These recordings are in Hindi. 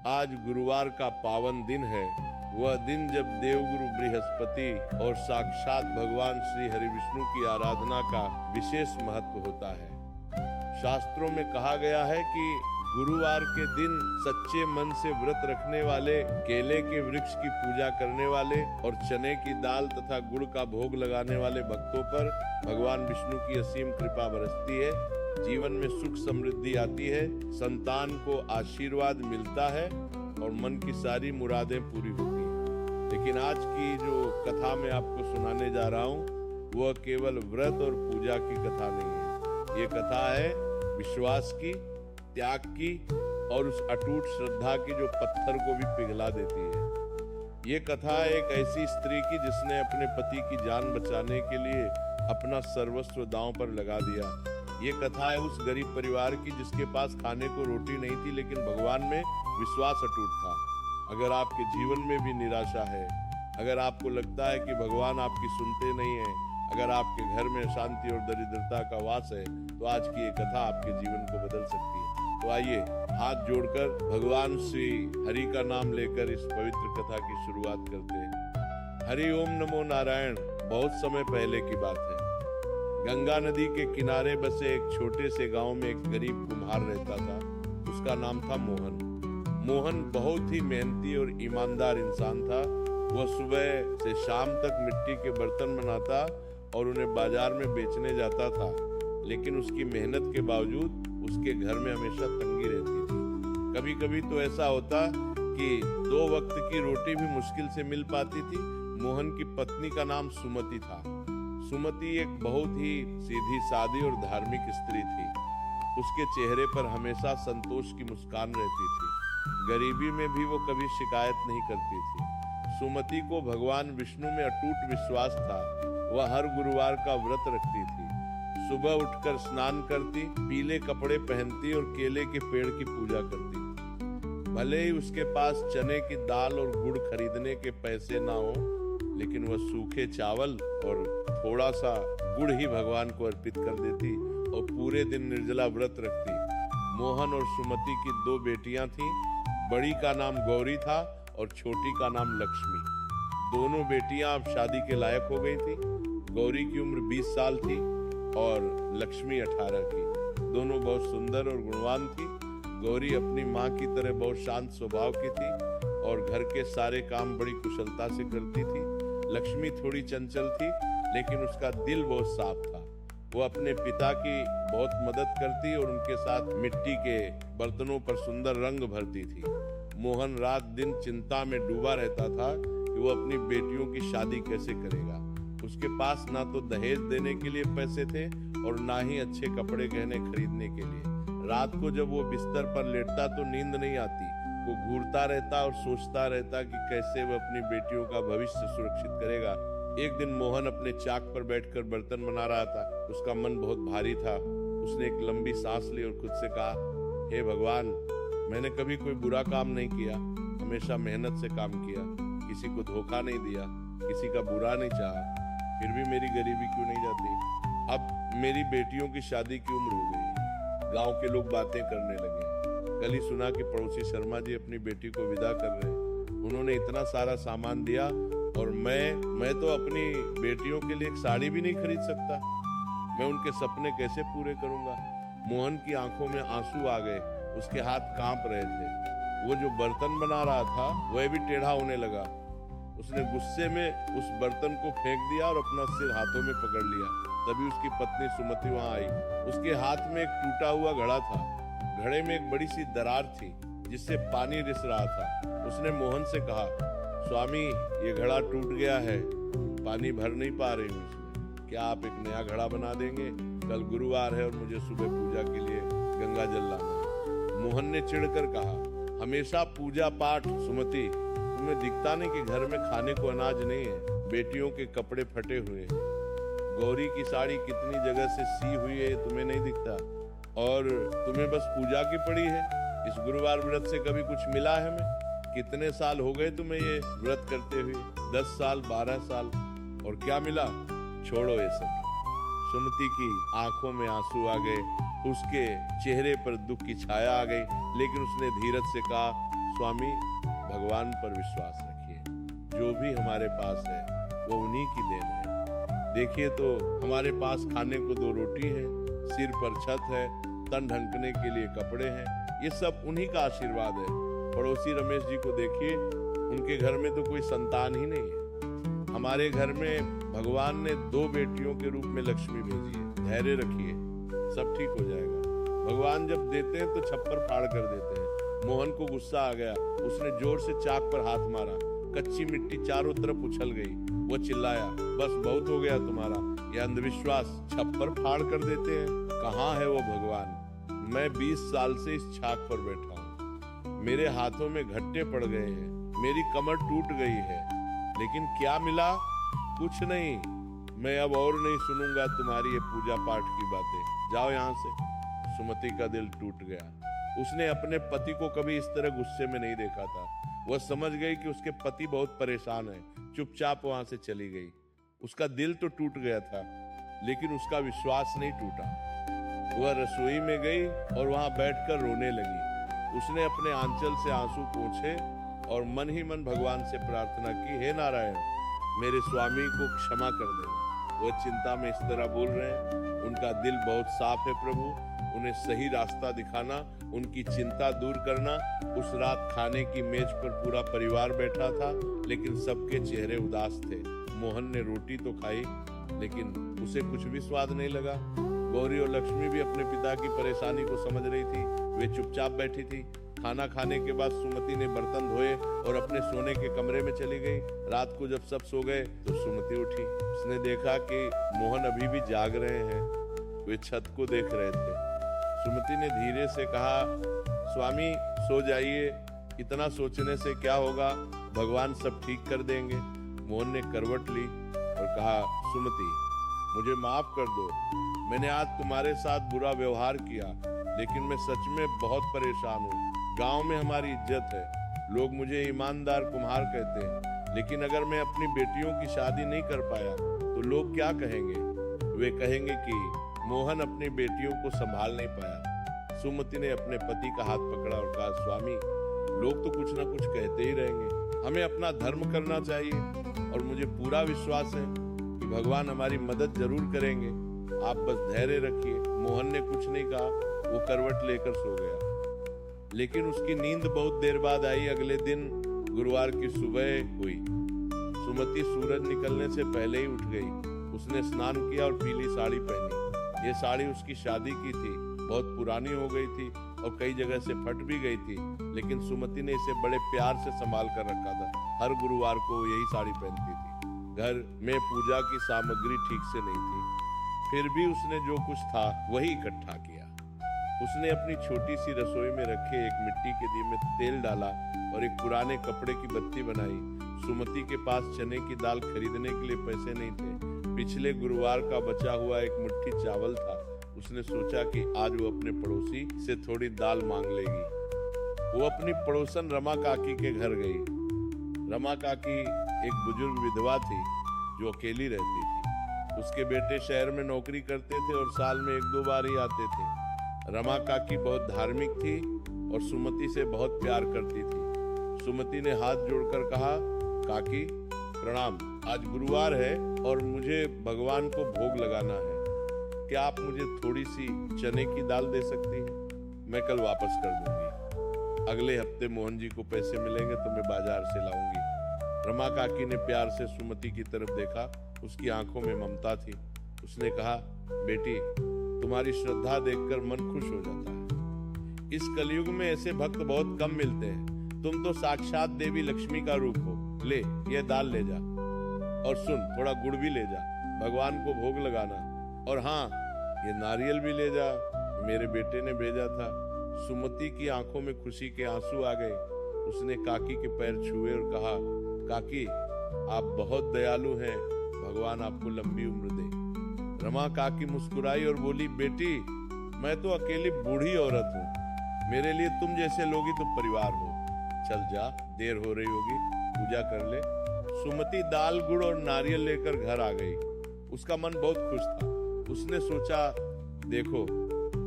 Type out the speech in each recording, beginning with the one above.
आज गुरुवार का पावन दिन है, वह दिन जब देवगुरु बृहस्पति और साक्षात भगवान श्री हरि विष्णु की आराधना का विशेष महत्व होता है। शास्त्रों में कहा गया है कि गुरुवार के दिन सच्चे मन से व्रत रखने वाले, केले के वृक्ष की पूजा करने वाले और चने की दाल तथा गुड़ का भोग लगाने वाले भक्तों पर भगवान विष्णु की असीम कृपा बरसती है, जीवन में सुख समृद्धि आती है, संतान को आशीर्वाद मिलता है और मन की सारी मुरादें पूरी होती हैं। लेकिन आज की जो कथा मैं आपको सुनाने जा रहा हूँ वह केवल व्रत और पूजा की कथा नहीं है। ये कथा है विश्वास की, त्याग की और उस अटूट श्रद्धा की जो पत्थर को भी पिघला देती है। ये कथा एक ऐसी स्त्री की जिसने अपने पति की जान बचाने के लिए अपना सर्वस्व दांव पर लगा दिया। ये कथा है उस गरीब परिवार की जिसके पास खाने को रोटी नहीं थी, लेकिन भगवान में विश्वास अटूट था। अगर आपके जीवन में भी निराशा है, अगर आपको लगता है कि भगवान आपकी सुनते नहीं है, अगर आपके घर में शांति और दरिद्रता का वास है, तो आज की ये कथा आपके जीवन को बदल सकती है। तो आइए हाथ जोड़कर भगवान श्री हरि का नाम लेकर इस पवित्र कथा की शुरुआत करते हैं। हरि ओम नमो नारायण। बहुत समय पहले की बात है। गंगा नदी के किनारे बसे एक छोटे से गांव में एक गरीब कुम्हार रहता था। उसका नाम था मोहन। मोहन बहुत ही मेहनती और ईमानदार इंसान था। वह सुबह से शाम तक मिट्टी के बर्तन बनाता और उन्हें बाजार में बेचने जाता था, लेकिन उसकी मेहनत के बावजूद उसके घर में हमेशा तंगी रहती थी। कभी कभी तो ऐसा होता कि 2 वक्त की रोटी भी मुश्किल से मिल पाती थी। मोहन की पत्नी का नाम सुमति था। सुमति एक बहुत ही सीधी सादी और धार्मिक स्त्री थी। उसके चेहरे पर हमेशा संतोष की मुस्कान रहती थी। गरीबी में भी वो कभी शिकायत नहीं करती थी। सुमति को भगवान विष्णु में अटूट विश्वास था। वह हर गुरुवार का व्रत रखती थी। सुबह उठकर स्नान करती, पीले कपड़े पहनती और केले के पेड़ की पूजा करती। भले ही उसके पास चने की दाल और गुड़ खरीदने के पैसे ना हो, लेकिन वह सूखे चावल और थोड़ा सा गुड़ ही भगवान को अर्पित कर देती और पूरे दिन निर्जला व्रत रखती। मोहन और सुमति की 2 बेटियां थीं। बड़ी का नाम गौरी था और छोटी का नाम लक्ष्मी। दोनों बेटियां अब शादी के लायक हो गई थी। गौरी की उम्र 20 साल थी और लक्ष्मी 18 की। दोनों बहुत सुंदर और गुणवान थी। गौरी अपनी माँ की तरह बहुत शांत स्वभाव की थी और घर के सारे काम बड़ी कुशलता से करती थी। लक्ष्मी थोड़ी चंचल थी, लेकिन उसका दिल बहुत साफ था। वो अपने पिता की बहुत मदद करती और उनके साथ मिट्टी के बर्तनों पर सुंदर रंग भरती थी। मोहन रात दिन चिंता में डूबा रहता था कि वो अपनी बेटियों की शादी कैसे करेगा। उसके पास ना तो दहेज देने के लिए पैसे थे और ना ही अच्छे कपड़े गहने खरीदने के लिए। रात को जब वो बिस्तर पर लेटता तो नींद नहीं आती। वो घूरता रहता और सोचता रहता कि कैसे वो अपनी बेटियों का भविष्य सुरक्षित करेगा। एक दिन मोहन अपने चाक पर बैठकर बर्तन बना रहा था। उसका मन बहुत भारी था। उसने एक लंबी सांस ली और खुद से कहा, हे भगवान, मैंने कभी कोई बुरा काम नहीं किया, हमेशा मेहनत से काम किया, किसी को धोखा नहीं दिया, किसी का बुरा नहीं चाहा, फिर भी मेरी गरीबी क्यों नहीं जाती। अब मेरी बेटियों की शादी की उम्र हो गई। गांव के लोग बातें करने लगे। कल ही सुना कि पड़ोसी शर्मा जी अपनी बेटी को विदा कर रहे हैं। उन्होंने इतना सारा सामान दिया और मैं तो अपनी बेटियों के लिए एक साड़ी भी नहीं खरीद सकता। मैं उनके सपने कैसे पूरे करूंगा। मोहन की आंखों में आंसू आ गए। उसके हाथ कांप रहे थे। वो जो बर्तन बना रहा था वह भी टेढ़ा होने लगा। उसने गुस्से में उस बर्तन को फेंक दिया और अपना सिर हाथों में पकड़ लिया। तभी उसकी पत्नी सुमति वहां आई। उसके हाथ में एक टूटा हुआ घड़ा था। घड़े में एक बड़ी सी दरार थी जिससे पानी रिस रहा था। उसने मोहन से कहा, स्वामी, ये घड़ा टूट गया है, पानी भर नहीं पा रही हूँ इसमें, क्या आप एक नया घड़ा बना देंगे? कल गुरुवार है और मुझे सुबह पूजा के लिए गंगा जल लाना है। मोहन ने चिढ़कर कहा, हमेशा पूजा पाठ। सुमति, तुम्हें दिखता नहीं कि घर में खाने को अनाज नहीं है? बेटियों के कपड़े फटे हुए हैं, गौरी की साड़ी कितनी जगह से सी हुई है, तुम्हें नहीं दिखता? और तुम्हें बस पूजा की पड़ी है। इस गुरुवार व्रत से कभी कुछ मिला है हमें? कितने साल हो गए तुम्हें ये व्रत करते हुए? 10 साल, 12 साल, और क्या मिला? छोड़ो ये सब। सुमति की आंखों में आंसू आ गए। उसके चेहरे पर दुख की छाया आ गई, लेकिन उसने धीरज से कहा, स्वामी भगवान पर विश्वास रखिए, जो भी हमारे पास है वो उन्हीं की देन है। देखिए तो हमारे पास खाने को 2 रोटी है, सिर पर छत है, तन ढकने के लिए कपड़े हैं, ये सब उन्हीं का आशीर्वाद है। पड़ोसी रमेश जी को देखिए, उनके घर में तो कोई संतान ही नहीं है। हमारे घर में भगवान ने 2 बेटियों के रूप में लक्ष्मी भेजी है। धैर्य रखिए, सब ठीक हो जाएगा। भगवान जब देते हैं तो छप्पर फाड़ कर देते हैं। मोहन को गुस्सा आ गया, उसने जोर से चाक पर हाथ मारा, कच्ची मिट्टी चारों तरफ उछल गई। वो चिल्लाया, बस बहुत हो गया तुम्हारा, यह अंधविश्वास, छप्पर फाड़ कर देते हैं। कहाँ है वो भगवान? मैं 20 साल से इस छाक पर बैठा हूँ, मेरे हाथों में घट्टे पड़ गए हैं, मेरी कमर टूट गई है, लेकिन क्या मिला? कुछ नहीं। मैं अब और नहीं सुनूंगा तुम्हारी ये पूजा पाठ की बातें, जाओ यहाँ से। सुमति का दिल टूट गया। उसने अपने पति को कभी इस तरह गुस्से में नहीं देखा था। वह समझ गई कि उसके पति बहुत परेशान है, चुपचाप वहां से चली गई। उसका दिल तो टूट गया था, लेकिन उसका विश्वास नहीं टूटा। वह रसोई में गई और वहां बैठकर रोने लगी। उसने अपने आंचल से आंसू पोंछे और मन ही मन भगवान से प्रार्थना की, हे नारायण, मेरे स्वामी को क्षमा कर देना। वह चिंता में इस तरह बोल रहे हैं, उनका दिल बहुत साफ है प्रभु, उन्हें सही रास्ता दिखाना, उनकी चिंता दूर करना। उस रात खाने की मेज पर पूरा परिवार बैठा था, लेकिन सबके चेहरे उदास थे। मोहन ने रोटी तो खाई, लेकिन उसे कुछ भी स्वाद नहीं लगा। गौरी और लक्ष्मी भी अपने पिता की परेशानी को समझ रही थी, वे चुपचाप बैठी थी। खाना खाने के बाद सुमति ने बर्तन धोए और अपने सोने के कमरे में चली गई। रात को जब सब सो गए तो सुमति उठी। उसने देखा कि मोहन अभी भी जाग रहे हैं, वे छत को देख रहे थे। सुमति ने धीरे से कहा, स्वामी सो जाइए, इतना सोचने से क्या होगा, भगवान सब ठीक कर देंगे। मोहन ने करवट ली और कहा, सुमति मुझे माफ कर दो, मैंने आज तुम्हारे साथ बुरा व्यवहार किया, लेकिन मैं सच में बहुत परेशान हूँ। गांव में हमारी इज्जत है, लोग मुझे ईमानदार कुम्हार कहते हैं, लेकिन अगर मैं अपनी बेटियों की शादी नहीं कर पाया तो लोग क्या कहेंगे? वे कहेंगे कि मोहन अपनी बेटियों को संभाल नहीं पाया। सुमति ने अपने पति का हाथ पकड़ा और कहा, स्वामी लोग तो कुछ ना कुछ कहते ही रहेंगे, हमें अपना धर्म करना चाहिए और मुझे पूरा विश्वास है कि भगवान हमारी मदद जरूर करेंगे, आप बस धैर्य रखिए। मोहन ने कुछ नहीं कहा, वो करवट लेकर सो गया। लेकिन उसकी नींद बहुत देर बाद आई। अगले दिन गुरुवार की सुबह हुई। सुमति सूरज निकलने से पहले ही उठ गई। उसने स्नान किया और पीली साड़ी पहनी। ये साड़ी उसकी शादी की थी, बहुत पुरानी हो गई थी और कई जगह से फट भी गई थी, लेकिन सुमति ने इसे बड़े प्यार से संभाल कर रखा था। हर गुरुवार को यही साड़ी पहनती थी। घर में पूजा की सामग्री ठीक से नहीं थी, फिर भी उसने जो कुछ था वही इकट्ठा किया। उसने अपनी छोटी सी रसोई में रखे एक मिट्टी के दिए में तेल डाला और एक पुराने कपड़े की बत्ती बनाई। सुमति के पास चने की दाल खरीदने के लिए पैसे नहीं थे। पिछले गुरुवार का बचा हुआ एक मुट्ठी चावल था। उसने सोचा कि आज वो अपने पड़ोसी से थोड़ी दाल मांग लेगी। वो अपनी पड़ोसन रमा काकी के घर गई। रमा काकी एक बुजुर्ग विधवा थी जो अकेली रहती थी। उसके बेटे शहर में नौकरी करते थे और साल में 1-2 बार ही आते थे। रमा काकी बहुत धार्मिक थी और सुमति से बहुत प्यार करती थी। सुमति ने हाथ जोड़कर कहा, काकी प्रणाम, आज गुरुवार है और मुझे भगवान को भोग लगाना है, क्या आप मुझे थोड़ी सी चने की दाल दे सकती हैं? मैं कल वापस कर दूंगी। अगले हफ्ते मोहन जी को पैसे मिलेंगे तो मैं बाजार से लाऊंगी। रमा काकी ने प्यार से सुमति की तरफ देखा, उसकी आंखों में ममता थी। उसने कहा, बेटी तुम्हारी श्रद्धा देखकर मन खुश हो जाता है। इस कलयुग में ऐसे भक्त बहुत कम मिलते हैं। तुम तो साक्षात देवी लक्ष्मी का रूप हो। ले ये दाल ले जा और सुन, थोड़ा गुड़ भी ले जा, भगवान को भोग लगाना। और हाँ, ये नारियल भी ले जा, मेरे बेटे ने भेजा था। सुमति की आंखों में खुशी के आंसू आ गए। उसने काकी के पैर छुए और कहा, काकी आप बहुत दयालु हैं, भगवान आपको लंबी उम्र दे। रमा काकी मुस्कुराई और बोली, बेटी मैं तो अकेली बूढ़ी औरत हूँ, मेरे लिए तुम जैसे लोग ही तो परिवार हो। चल जा, देर हो रही होगी, पूजा कर ले। सुमति दाल गुड़ और नारियल लेकर घर आ गई। उसका मन बहुत खुश था। उसने सोचा, देखो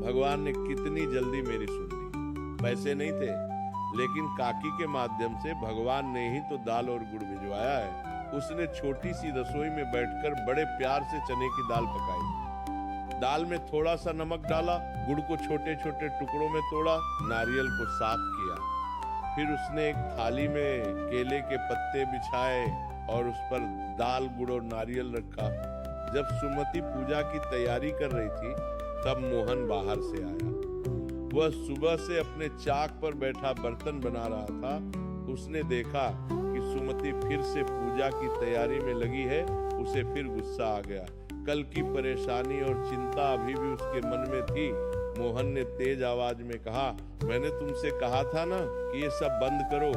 भगवान ने कितनी जल्दी मेरी सुन ली। पैसे नहीं थे, लेकिन काकी के माध्यम से भगवान ने ही तो दाल और गुड़ भिजवाया है। उसने छोटी सी रसोई में बैठकर बड़े प्यार से चने की दाल पकाई। दाल में थोड़ा सा नमक डाला, गुड़ को छोटे छोटे टुकड़ों में तोड़ा, नारियल को साफ किया। फिर उसने एक थाली में केले के पत्ते बिछाए और उस पर दाल, गुड़ और नारियल रखा। जब सुमति पूजा की तैयारी कर रही थी, तब मोहन बाहर से आया। वह सुबह से अपने चाक पर बैठा बर्तन बना रहा था। उसने देखा कि सुमति फिर से पूजा की तैयारी में लगी है। उसे फिर गुस्सा आ गया। कल की परेशानी और चिंता अभी भी उसके मन में थी। मोहन ने तेज आवाज में कहा, मैंने तुमसे कहा था ना कि ये सब बंद करो।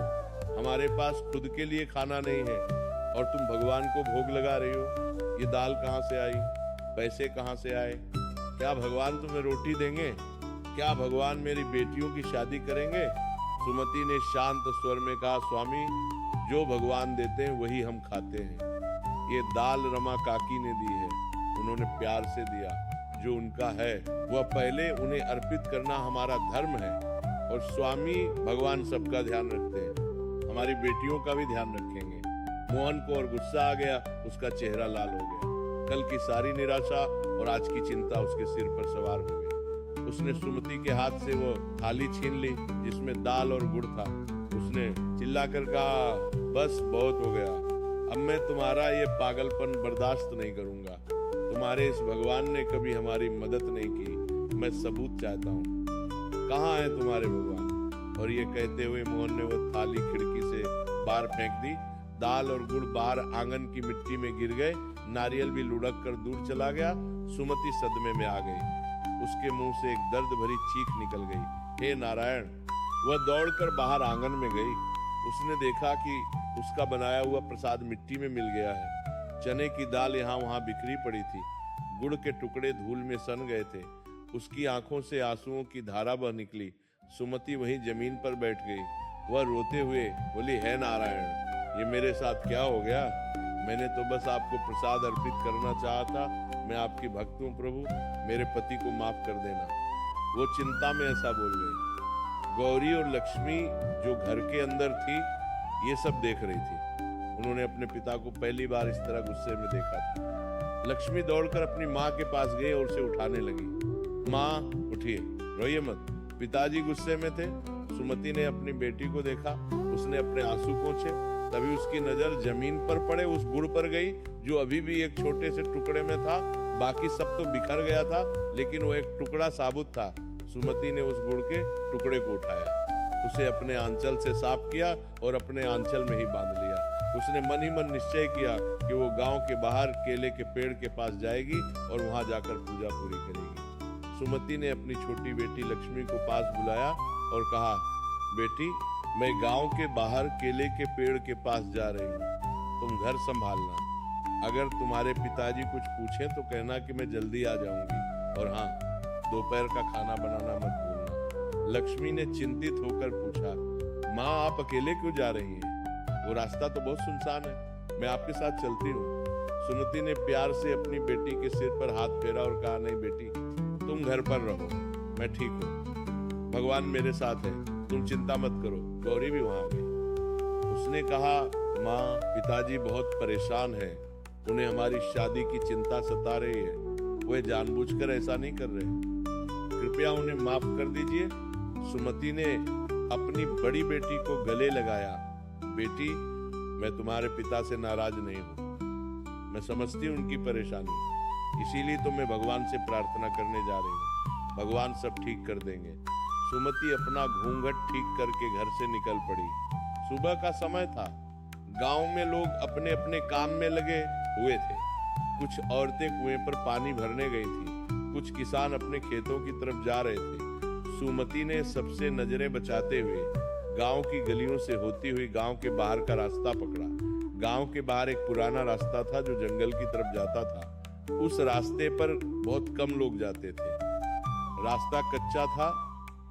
हमारे पास खुद के लिए खाना नहीं है और तुम भगवान को भोग लगा रही हो। ये दाल कहाँ से आई? पैसे कहाँ से आए? क्या भगवान तुम्हें रोटी देंगे? क्या भगवान मेरी बेटियों की शादी करेंगे? सुमति ने शांत स्वर में कहा, स्वामी, जो भगवान देते हैं वही हम खाते हैं। ये दाल रमा काकी ने दी है। उन्होंने प्यार से दिया। जो उनका है वह पहले उन्हें अर्पित करना हमारा धर्म है। और स्वामी भगवान सबका ध्यान रखते हैं, हमारी बेटियों का भी ध्यान रखेंगे। मोहन को और गुस्सा आ गया। उसका चेहरा लाल हो गया। कल की सारी निराशा और आज की चिंता उसके सिर पर सवार हो गई। उसने सुमति के हाथ से वो थाली छीन ली जिसमें दाल और गुड़ था। उसने चिल्लाकर कहा, बस बहुत हो गया। अब मैं तुम्हारा ये पागलपन बर्दाश्त नहीं करूंगा। तुम्हारे इस भगवान ने कभी हमारी मदद नहीं की। मैं सबूत चाहता हूँ। कहाँ है तुम्हारे भगवान? और ये कहते हुए मोहन ने वो थाली खिड़की से बाहर फेंक दी। दाल और गुड़ बाहर आंगन की मिट्टी में गिर गए। नारियल भी लुढ़क कर दूर चला गया। सुमति सदमे में आ गई। उसके मुंह से एक दर्द भरी चीख निकल गई। हे नारायण! वह दौड़कर बाहर आंगन में गई। उसने देखा कि उसका बनाया हुआ प्रसाद मिट्टी में मिल गया है। चने की दाल यहाँ वहाँ बिखरी पड़ी थी। गुड़ के टुकड़े धूल में सन गए थे। उसकी आंखों से आंसुओं की धारा बह निकली। सुमति वहीं जमीन पर बैठ गई। वह रोते हुए बोली, हे नारायण, ये मेरे साथ क्या हो गया? मैंने तो बस आपको प्रसाद अर्पित करना चाहा था। मैं आपकी भक्त हूँ प्रभु, मेरे पति को माफ कर देना। वो चिंता में ऐसा बोल गई। गौरी और लक्ष्मी जो घर के अंदर थी, ये सब देख रही थी। उन्होंने अपने पिता को पहली बार इस तरह गुस्से में देखा था। लक्ष्मी दौड़कर अपनी माँ के पास गई और उसे उठाने लगी। माँ, उठिए, रोइए मत, पिताजी गुस्से में थे। सुमति ने अपनी बेटी को देखा। उसने अपने आंसू पोंछे। तभी उसकी नजर जमीन पर पड़े उस गुड़ पर गई जो अभी भी एक छोटे से टुकड़े में था। बाकी सब तो बिखर गया था, लेकिन वो एक टुकड़ा साबुत था। सुमति ने उस गुड़ के टुकड़े को उठाया, उसे अपने आंचल से साफ किया और अपने आंचल में ही बांध लिया। उसने मन ही मन निश्चय किया कि वो गांव के बाहर केले के पेड़ के पास जाएगी और वहां जाकर पूजा पूरी करेगी। सुमति ने अपनी छोटी बेटी लक्ष्मी को पास बुलाया और कहा, बेटी, मैं गांव के बाहर केले के पेड़ के पास जा रही हूँ। तुम घर संभालना। अगर तुम्हारे पिताजी कुछ पूछें तो कहना कि मैं जल्दी आ जाऊंगी। और हाँ, दोपहर का खाना बनाना मत भूलना। लक्ष्मी ने चिंतित होकर पूछा, माँ, आप अकेले क्यों जा रही हैं? वो रास्ता तो बहुत सुनसान है, मैं आपके साथ चलती हूँ। सुमति ने प्यार से अपनी बेटी के सिर पर हाथ फेरा और कहा, नहीं बेटी, तुम घर पर रहो, मैं ठीक हूँ। भगवान मेरे साथ है, तुम चिंता मत करो। गौरी भी वहां गई। उसने कहा, माँ, पिताजी बहुत परेशान हैं। उन्हें हमारी शादी की चिंता सता रही है। वे जानबूझकर ऐसा नहीं कर रहे। कृपया उन्हें माफ कर दीजिए। सुमति ने अपनी बड़ी बेटी को गले लगाया। बेटी, मैं तुम्हारे पिता से नाराज नहीं हूँ। मैं समझती हूँ उनकी परेशानी, इसीलिए तो मैं भगवान से प्रार्थना करने जा रही हूँ। भगवान सब ठीक कर देंगे। सुमति अपना घूंघट ठीक करके घर से निकल पड़ी। सुबह का समय था। गांव में लोग अपने अपने काम में लगे हुए थे। कुछ औरतें कुएं पर पानी भरने गई थी। कुछ किसान अपने खेतों की तरफ जा रहे थे। सुमति ने सबसे नजरें बचाते हुए गांव की गलियों से होती हुई गांव के बाहर का रास्ता पकड़ा। गांव के बाहर एक पुराना रास्ता था जो जंगल की तरफ जाता था। उस रास्ते पर बहुत कम लोग जाते थे। रास्ता कच्चा था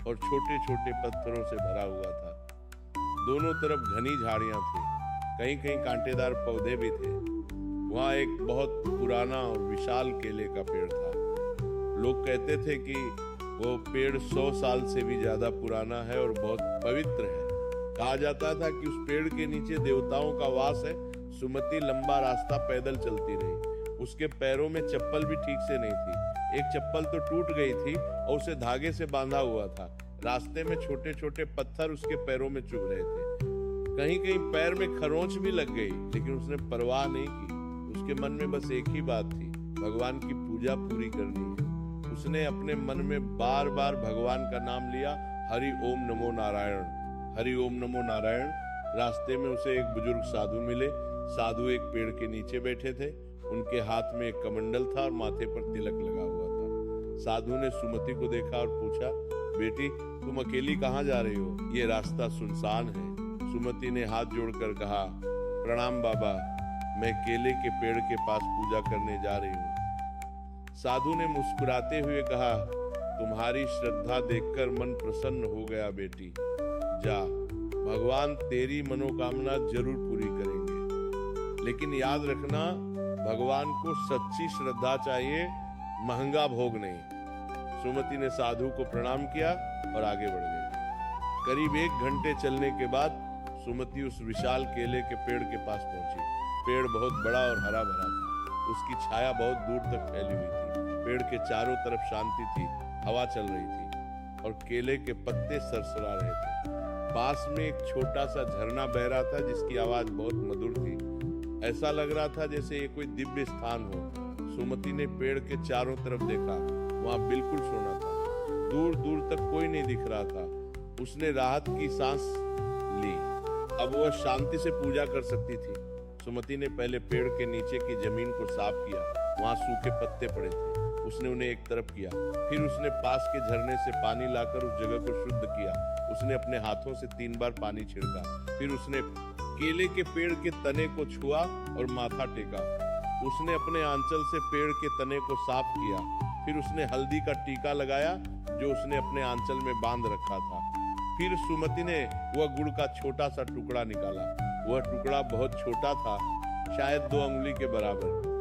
और छोटे छोटे पत्थरों से भरा हुआ था। दोनों तरफ घनी झाड़ियां थी, कहीं कहीं कांटेदार पौधे भी थे। वहां एक बहुत पुराना और विशाल केले का पेड़ था। लोग कहते थे कि वो पेड़ 100 साल से भी ज्यादा पुराना है और बहुत पवित्र है। कहा जाता था कि उस पेड़ के नीचे देवताओं का वास है। सुमति लंबा रास्ता पैदल चलती रही। उसके पैरों में चप्पल भी ठीक से नहीं थी। एक चप्पल तो टूट गई थी और उसे धागे से बांधा हुआ था। रास्ते में छोटे छोटे पत्थर उसके पैरों में चुभ रहे थे। कहीं कहीं पैर में खरोंच भी लग गई, लेकिन उसने परवाह नहीं की। उसके मन में बस एक ही बात थी, भगवान की पूजा पूरी करनी है। उसने अपने मन में बार बार भगवान का नाम लिया, हरि ओम नमो नारायण, हरि ओम नमो नारायण। रास्ते में उसे एक बुजुर्ग साधु मिले। साधु एक पेड़ के नीचे बैठे थे। उनके हाथ में एक कमंडल था और माथे पर तिलक लगा हुआ था। साधु ने सुमति को देखा और पूछा, बेटी तुम अकेली कहाँ जा रही हो? ये रास्ता सुनसान है। सुमति ने हाथ जोड़कर कहा, प्रणाम बाबा, मैं केले के पेड़ के पास पूजा करने जा रही हूँ। साधु ने मुस्कुराते हुए कहा, तुम्हारी श्रद्धा देखकर मन प्रसन्न हो गया बेटी। जा, भगवान तेरी मनोकामना जरूर पूरी करेंगे। लेकिन याद रखना, भगवान को सच्ची श्रद्धा चाहिए, महंगा भोग नहीं। सुमति ने साधु को प्रणाम किया और आगे बढ़ गई। करीब 1 घंटे चलने के बाद सुमति उस विशाल केले के पेड़ के पास पहुंची। पेड़ बहुत बड़ा और हरा भरा था। उसकी छाया बहुत दूर तक फैली हुई थी। पेड़ के चारों तरफ शांति थी, हवा चल रही थी और केले के पत्ते सरसरा रहे थे। पास में एक छोटा सा झरना बह रहा था जिसकी आवाज बहुत मधुर थी। ऐसा लग रहा था जैसे ये कोई दिव्य स्थान हो। सुमति ने पेड़ के चारों तरफ देखा, वहां बिल्कुल सोना था। दूर दूर तक कोई नहीं दिख रहा था। उसने राहत की सांस ली। अब वह शांति से पूजा कर सकती थी। सुमति ने पहले पेड़ के नीचे की जमीन को साफ किया। वहां सूखे पत्ते पड़े थे। उसने उन्हें एक तरफ किया। फिर उसने पास के झरने से पानी लाकर उस जगह को शुद्ध किया। उसने अपने हाथों से 3 बार पानी छिड़का। फिर उसने केले के पेड़ के तने को छुआ और माथा टेका। उसने अपने आंचल से पेड़ के तने को साफ किया। फिर उसने हल्दी का टीका लगाया जो उसने अपने आंचल में बांध रखा था। फिर सुमति ने वह गुड़ का छोटा सा टुकड़ा निकाला। वह टुकड़ा बहुत छोटा था, शायद 2 अंगुली के बराबर,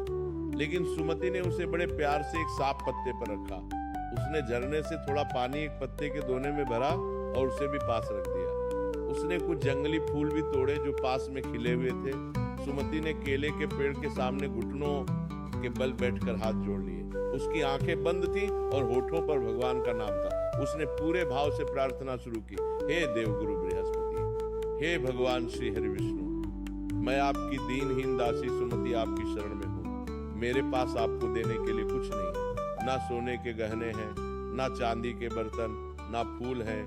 लेकिन सुमति ने उसे बड़े प्यार से एक साफ पत्ते पर रखा। उसने झरने से थोड़ा पानी एक पत्ते के दोने में भरा और उसे भी पास रख दिया। उसने कुछ जंगली फूल भी तोड़े जो पास में खिले हुए थे। सुमति ने केले के पेड़ के सामने घुटनों के बल बैठकर हाथ जोड़ लिए। उसकी आंखें बंद थी और होठों पर भगवान का नाम था। उसने पूरे भाव से प्रार्थना शुरू की, हे देवगुरु बृहस्पति, हे भगवान श्री हरि विष्णु, मैं आपकी दीनहीन दासी सुमति आपकी शरण में हूँ। मेरे पास आपको देने के लिए कुछ नहीं है। ना सोने के गहने हैं, ना चांदी के बर्तन, ना फूल हैं,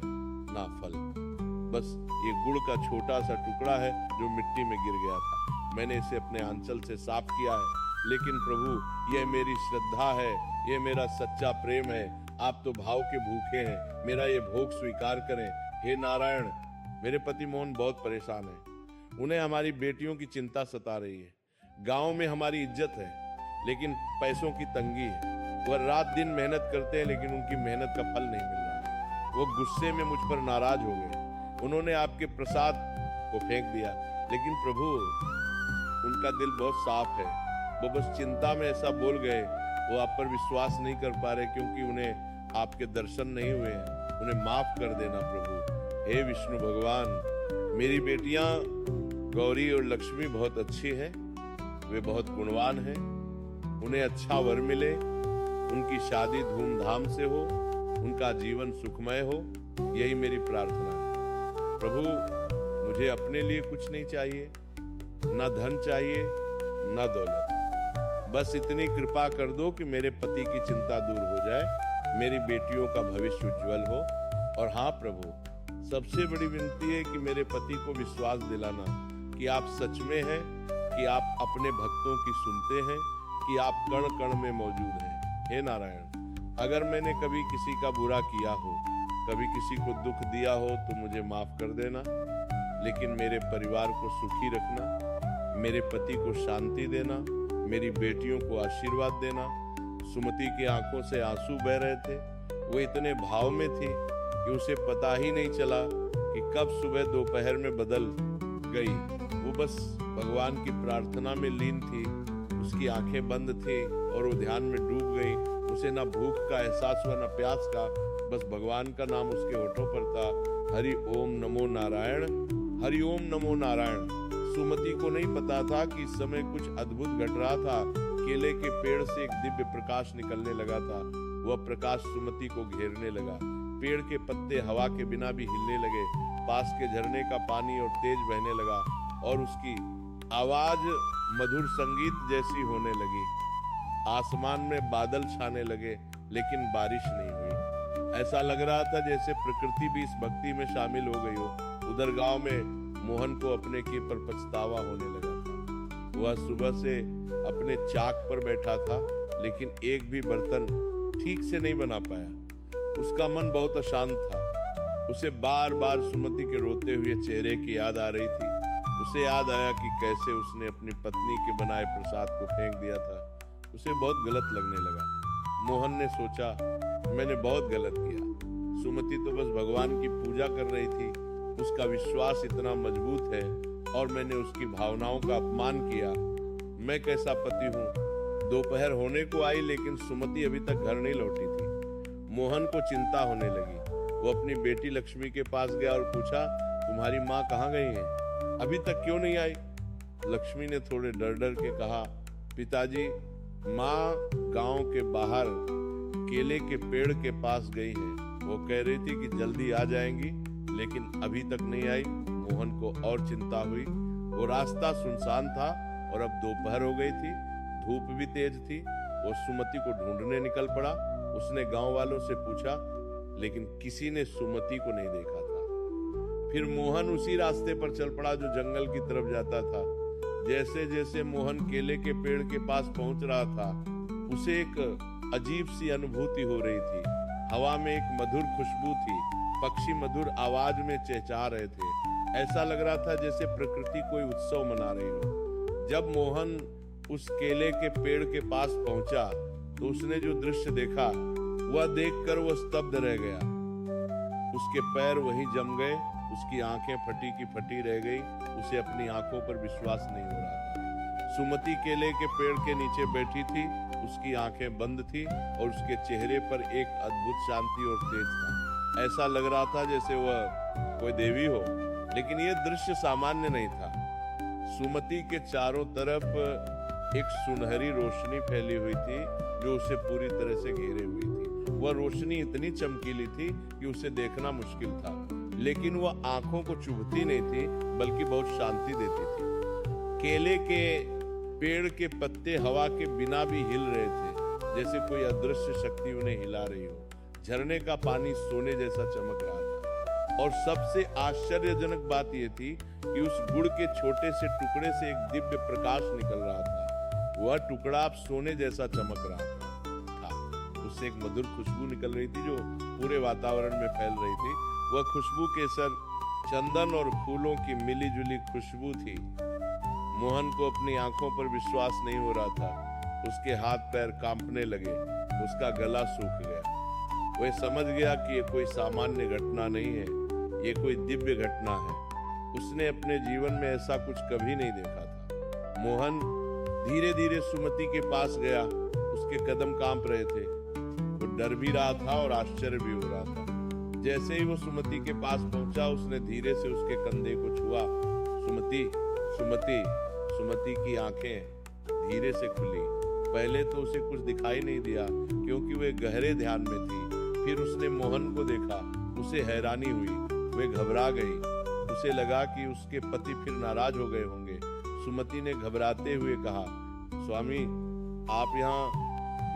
ना फल। बस ये गुड़ का छोटा सा टुकड़ा है जो मिट्टी में गिर गया था। मैंने इसे अपने आंचल से साफ किया है। लेकिन प्रभु, यह मेरी श्रद्धा है, यह मेरा सच्चा प्रेम है। आप तो भाव के भूखे हैं, मेरा ये भोग स्वीकार करें। हे नारायण, मेरे पति मोहन बहुत परेशान हैं। उन्हें हमारी बेटियों की चिंता सता रही है। गांव में हमारी इज्जत है, लेकिन पैसों की तंगी है। वह रात दिन मेहनत करते हैं, लेकिन उनकी मेहनत का फल नहीं मिल रहा। वो गुस्से में मुझ पर नाराज हो गए। उन्होंने आपके प्रसाद को फेंक दिया। लेकिन प्रभु, उनका दिल बहुत साफ है। वो बस चिंता में ऐसा बोल गए। वो आप पर विश्वास नहीं कर पा रहे क्योंकि उन्हें आपके दर्शन नहीं हुए हैं। उन्हें माफ कर देना प्रभु। हे विष्णु भगवान, मेरी बेटियां गौरी और लक्ष्मी बहुत अच्छी हैं। वे बहुत गुणवान हैं। उन्हें अच्छा वर मिले, उनकी शादी धूमधाम से हो, उनका जीवन सुखमय हो, यही मेरी प्रार्थना है। प्रभु, मुझे अपने लिए कुछ नहीं चाहिए, ना धन चाहिए, ना दौलत। बस इतनी कृपा कर दो कि मेरे पति की चिंता दूर हो जाए, मेरी बेटियों का भविष्य उज्जवल हो। और हाँ प्रभु, सबसे बड़ी विनती है कि मेरे पति को विश्वास दिलाना कि आप सच में हैं, कि आप अपने भक्तों की सुनते हैं, कि आप कण कण में मौजूद हैं। हे नारायण, अगर मैंने कभी किसी का बुरा किया हो, कभी किसी को दुख दिया हो, तो मुझे माफ कर देना। लेकिन मेरे परिवार को सुखी रखना, मेरे पति को शांति देना, मेरी बेटियों को आशीर्वाद देना। सुमति की आंखों से आंसू बह रहे थे। वो इतने भाव में थी कि उसे पता ही नहीं चला कि कब सुबह दोपहर में बदल गई। वो बस भगवान की प्रार्थना में लीन थी। उसकी आंखें बंद थी और वो ध्यान में डूब गई। उसे ना भूख का एहसास हुआ ना प्यास का, बस भगवान का नाम उसके होठों पर था, हरि ओम नमो नारायण, हरि ओम नमो नारायण। सुमति को नहीं पता था कि इस समय कुछ अद्भुत घट रहा था। केले के पेड़ से एक दिव्य प्रकाश निकलने लगा था। वह प्रकाश सुमति को घेरने लगा। पेड़ के पत्ते हवा के बिना भी हिलने लगे। पास के झरने का पानी और तेज बहने लगा और उसकी आवाज मधुर संगीत जैसी होने लगी। आसमान में बादल छाने लगे लेकिन बारिश नहीं हुई। ऐसा लग रहा था जैसे प्रकृति भी इस भक्ति में शामिल हो गई हो। उधर गांव में मोहन को अपने की पर पछतावा होने लगा था। वह सुबह से अपने चाक पर बैठा था लेकिन एक भी बर्तन ठीक से नहीं बना पाया। उसका मन बहुत अशांत था। उसे बार बार सुमति के रोते हुए चेहरे की याद आ रही थी। उसे याद आया कि कैसे उसने अपनी पत्नी के बनाए प्रसाद को फेंक दिया था। उसे बहुत गलत लगने लगा। मोहन ने सोचा, मैंने बहुत गलत किया। सुमति तो बस भगवान की पूजा कर रही थी। उसका विश्वास इतना मजबूत है और मैंने उसकी भावनाओं का अपमान किया। मैं कैसा पति हूँ। दोपहर होने को आई लेकिन सुमति अभी तक घर नहीं लौटी थी। मोहन को चिंता होने लगी। वो अपनी बेटी लक्ष्मी के पास गया और पूछा, तुम्हारी माँ कहाँ गई है, अभी तक क्यों नहीं आई? लक्ष्मी ने थोड़े डर डर के कहा, पिताजी, माँ गांव के बाहर केले के पेड़ के पास गई है। वो कह रही थी कि जल्दी आ जाएंगी लेकिन अभी तक नहीं आई। मोहन को और चिंता हुई। वो रास्ता सुनसान था और अब दोपहर हो गई थी। धूप भी तेज थी। वो सुमति को ढूंढने निकल पड़ा। उसने गांव वालों से पूछा लेकिन किसी ने सुमति को नहीं देखा था। फिर मोहन उसी रास्ते पर चल पड़ा जो जंगल की तरफ जाता था। जैसे जैसे मोहन केले के पेड़ के पास पहुंच रहा था, उसे एक अजीब सी अनुभूति हो रही थी। हवा में एक मधुर खुशबू थी। पक्षी मधुर आवाज में चहचहा रहे थे। ऐसा लग रहा था जैसे प्रकृति कोई उत्सव मना रही हो। जब मोहन उस केले के पेड़ के पास पहुंचा तो उसने जो दृश्य देखा, वह देखकर वह स्तब्ध रह गया। उसके पैर वहीं जम गए। उसकी आंखें फटी की फटी रह गई। उसे अपनी आंखों पर विश्वास नहीं हो रहा था। सुमति केले के पेड़ के नीचे बैठी थी। उसकी आंखें बंद थी और उसके चेहरे पर एक अद्भुत शांति और तेज था। ऐसा लग रहा था जैसे वह कोई देवी हो। लेकिन यह दृश्य सामान्य नहीं था। सुमति के चारों तरफ एक सुनहरी रोशनी फैली हुई थी जो उसे पूरी तरह से घेरे हुई थी। वह रोशनी इतनी चमकीली थी कि उसे देखना मुश्किल था, लेकिन वह आंखों को चुभती नहीं थी बल्कि बहुत शांति देती थी। केले के पेड़ के पत्ते हवा के बिना भी हिल रहे थे, जैसे कोई अदृश्य शक्ति उन्हें हिला रही हो। झरने का पानी सोने जैसा चमक रहा था और सबसे आश्चर्यजनक बात यह थी कि उस गुड़ के छोटे से टुकड़े से एक दिव्य प्रकाश निकल रहा था। वह टुकड़ा अब सोने जैसा चमक रहा था। उससे एक मधुर खुशबू निकल रही थी जो पूरे वातावरण में फैल रही थी। वह खुशबू केसर, चंदन और फूलों की मिली जुली खुशबू थी। मोहन को अपनी आंखों पर विश्वास नहीं हो रहा था। उसके हाथ पैर कांपने लगे। उसका गला सूख गया। वह समझ गया कि यह कोई सामान्य घटना नहीं है, ये कोई दिव्य घटना है। उसने अपने जीवन में ऐसा कुछ कभी नहीं देखा था। मोहन धीरे धीरे सुमति के पास गया। उसके कदम कांप रहे थे। वो डर भी रहा था और आश्चर्य भी हो रहा था। जैसे ही वो सुमति के पास पहुंचा, उसने धीरे से उसके कंधे को छुआ। सुमति, सुमति। सुमति की आंखें धीरे से खुली। पहले तो उसे कुछ दिखाई नहीं दिया क्योंकि वे गहरे ध्यान में थी। फिर उसने मोहन को देखा। उसे हैरानी हुई। वे घबरा गई। उसे लगा कि उसके पति फिर नाराज हो गए होंगे। सुमति ने घबराते हुए कहा, स्वामी, आप यहाँ?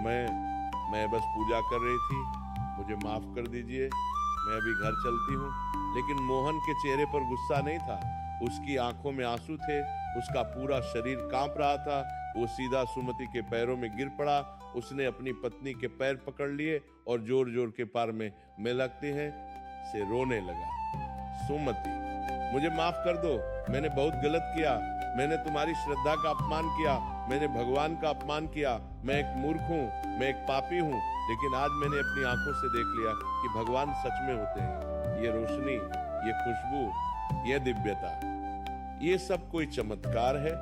मैं बस पूजा कर रही थी, मुझे माफ कर दीजिए, मैं अभी घर चलती हूँ। लेकिन मोहन के चेहरे पर गुस्सा नहीं था। उसकी आंखों में आंसू थे। उसका पूरा शरीर कांप रहा था। वो सीधा सुमति के पैरों में गिर पड़ा। उसने अपनी पत्नी के पैर पकड़ लिए और जोर जोर के पार में मैं लगती है से रोने लगा। सुमति, मुझे माफ कर दो, मैंने बहुत गलत किया। मैंने तुम्हारी श्रद्धा का अपमान किया। मैंने भगवान का अपमान किया। मैं एक मूर्ख हूँ, मैं एक पापी हूँ। लेकिन आज मैंने अपनी आंखों से देख लिया कि भगवान सच में होते हैं। ये रोशनी, ये खुशबू, ये दिव्यता, ये सब कोई चमत्कार है।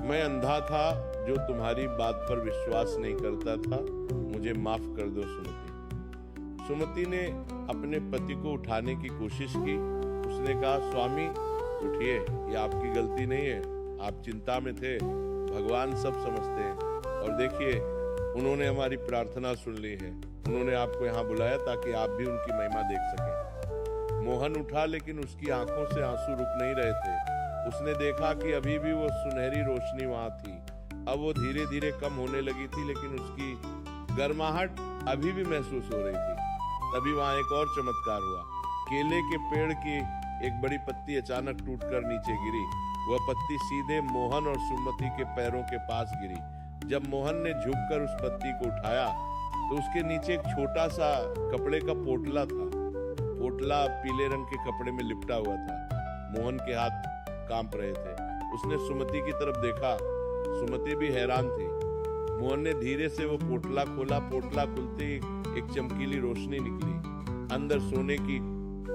मैं अंधा था जो तुम्हारी बात पर विश्वास नहीं करता था, मुझे माफ कर दो सुमति। सुमति ने अपने पति को उठाने की कोशिश की। उसने कहा, स्वामी उठिए, ये आपकी गलती नहीं है, आप चिंता में थे, भगवान सब समझते हैं। और देखिए, उन्होंने हमारी प्रार्थना सुन ली है, उन्होंने आपको यहाँ बुलाया ताकि आप भी उनकी महिमा देख सकें। मोहन उठा, लेकिन उसकी आंखों से आंसू रुक नहीं रहे थे। उसने देखा कि अभी भी वो सुनहरी रोशनी वहां थी। अब वो धीरे धीरे कम होने लगी थी, लेकिन उसकी गर्माहट अभी भी महसूस हो रही थी। तभी वहां एक और चमत्कार हुआ। केले के पेड़ की एक बड़ी पत्ती अचानक टूटकर नीचे गिरी। वह पत्ती सीधे मोहन और सुमति के पैरों के पास गिरी। जब मोहन ने झुककर उस पत्ती को उठाया तो उसके नीचे एक छोटा सा कपड़े का पोटला था। पोटला पीले रंग के कपड़े में लिपटा हुआ था। मोहन के हाथ कांप रहे थे। उसने सुमति की तरफ देखा। सुमति भी हैरान थी। मोहन ने धीरे से वो पोटला खोला। पोटला खुलते ही एक चमकीली रोशनी निकली। अंदर सोने की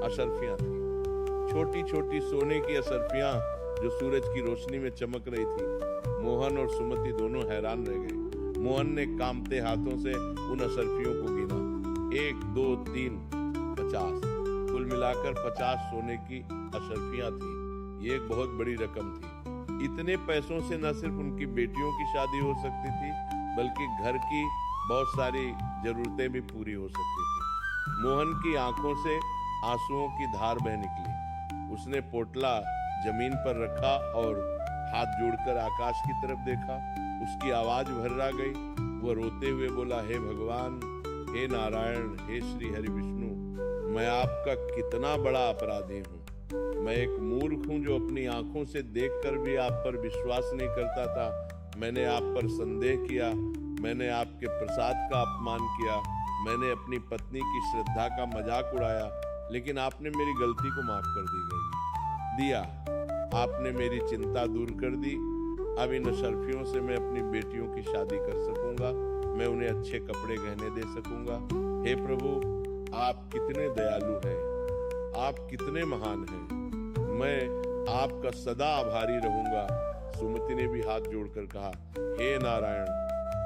अशर्फियां थी, छोटी छोटी सोने की अशर्फियां जो सूरज की रोशनी में चमक रही थी। मोहन और सुमति दोनों हैरान रह गए। मोहन ने कांपते हाथों से उन अशर्फियों को गिना। 1 2 3 50, कुल मिलाकर 50 सोने की अशर्फियां थी। ये एक बहुत बड़ी रकम थी। इतने पैसों से न सिर्फ उनकी बेटियों की शादी हो सकती थी, बल्कि घर की बहुत सारी जरूरतें भी पूरी हो सकती थी। मोहन की आंखों से आंसुओं की धार बह निकली। उसने पोटला जमीन पर रखा और हाथ जोड़कर आकाश की तरफ देखा। उसकी आवाज भर्रा गई। वह रोते हुए बोला, हे भगवान, हे नारायण, हे श्री हरि विष्णु, मैं आपका कितना बड़ा अपराधी हूँ। मैं एक मूर्ख हूँ जो अपनी आंखों से देखकर भी आप पर विश्वास नहीं करता था। मैंने आप पर संदेह किया, मैंने आपके प्रसाद का अपमान किया, मैंने अपनी पत्नी की श्रद्धा का मजाक उड़ाया, लेकिन आपने मेरी गलती को माफ कर दिया। आपने मेरी चिंता दूर कर दी। अब इन अशर्फियों से मैं अपनी बेटियों की शादी कर सकूंगा। मैं उन्हें अच्छे कपड़े गहने दे सकूंगा। हे प्रभु, आप कितने दयालु हैं, आप कितने महान हैं। मैं आपका सदा आभारी रहूंगा। सुमति ने भी हाथ जोड़कर कहा, हे नारायण,